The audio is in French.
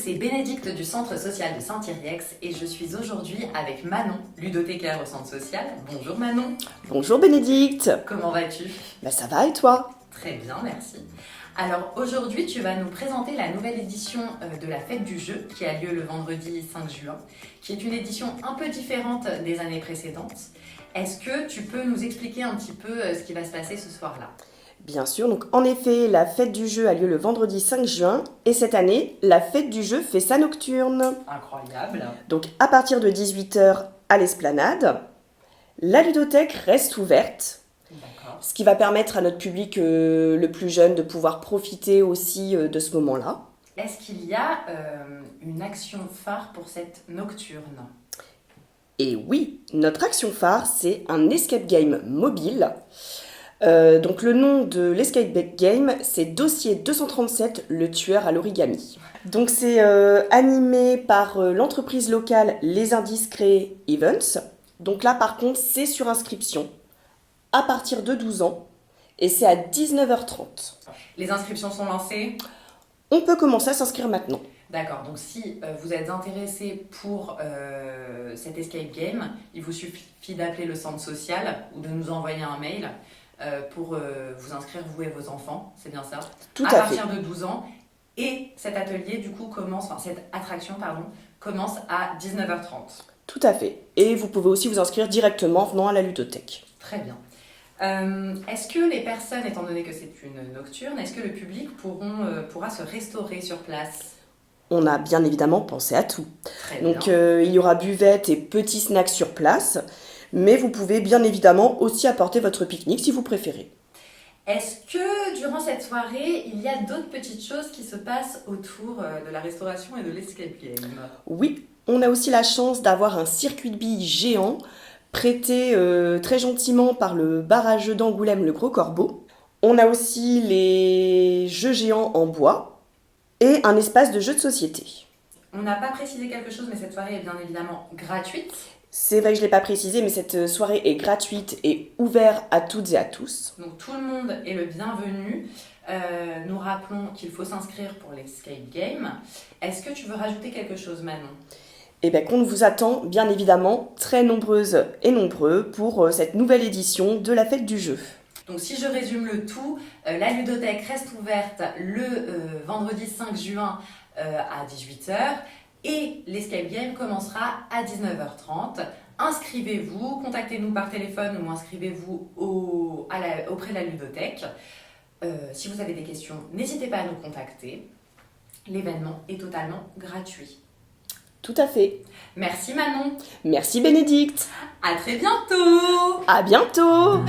c'est Bénédicte du Centre social de Saint-Yrieix et je suis aujourd'hui avec Manon, ludothécaire au Centre social. Bonjour Manon. Bonjour Bénédicte. Comment vas-tu ? Ça va et toi ? Très bien, merci. Alors aujourd'hui, tu vas nous présenter la nouvelle édition de la Fête du Jeu qui a lieu le vendredi 5 juin, qui est une édition un peu différente des années précédentes. Est-ce que tu peux nous expliquer un petit peu ce qui va se passer ce soir-là ? Bien sûr, donc en effet, la Fête du Jeu a lieu le vendredi 5 juin et cette année, la Fête du Jeu fait sa nocturne. Incroyable. Donc à partir de 18h à l'Esplanade, la ludothèque reste ouverte. D'accord. Ce qui va permettre à notre public le plus jeune de pouvoir profiter aussi de ce moment-là. Est-ce qu'il y a une action phare pour cette nocturne ? Et oui, notre action phare, c'est un escape game mobile. Donc le nom de l'escape game, c'est Dossier 237, le tueur à l'origami. Donc c'est animé par l'entreprise locale Les Indiscrets Events. Donc là par contre, c'est sur inscription à partir de 12 ans et c'est à 19h30. Les inscriptions sont lancées ? On peut commencer à s'inscrire maintenant. D'accord, donc si vous êtes intéressé pour cet escape game, il vous suffit d'appeler le centre social ou de nous envoyer un mail pour vous inscrire, vous et vos enfants, c'est bien ça ? Tout à à fait. partir de 12 ans. Et cet atelier, du coup, cette attraction, commence à 19h30. Tout à fait. Et vous pouvez aussi vous inscrire directement en venant à la ludothèque. Très bien. Est-ce que les personnes, étant donné que c'est une nocturne, est-ce que le public pourra se restaurer sur place ? On a bien évidemment pensé à tout. Très Donc bien. il y aura buvette et petits snacks sur place, mais vous pouvez bien évidemment aussi apporter votre pique-nique si vous préférez. Est-ce que durant cette soirée, il y a d'autres petites choses qui se passent autour de la restauration et de l'escape game ? Oui, on a aussi la chance d'avoir un circuit de billes géant prêté très gentiment par le bar à jeux d'Angoulême, le Gros Corbeau. On a aussi les jeux géants en bois et un espace de jeux de société. On n'a pas précisé quelque chose, mais cette soirée est bien évidemment gratuite. C'est vrai que je ne l'ai pas précisé, mais cette soirée est gratuite et ouverte à toutes et à tous. Donc tout le monde est le bienvenu. Nous rappelons qu'il faut s'inscrire pour l'escape game. Est-ce que tu veux rajouter quelque chose, Manon ? Et bien qu'on vous attend bien évidemment très nombreuses et nombreux pour cette nouvelle édition de la Fête du Jeu. Donc si je résume le tout, la ludothèque reste ouverte le vendredi 5 juin à 18h et l'escape game commencera à 19h30. Inscrivez-vous, contactez-nous par téléphone ou inscrivez-vous auprès de la ludothèque. Si vous avez des questions, n'hésitez pas à nous contacter. L'événement est totalement gratuit. Tout à fait. Merci Manon. Merci Bénédicte. À très bientôt. À bientôt.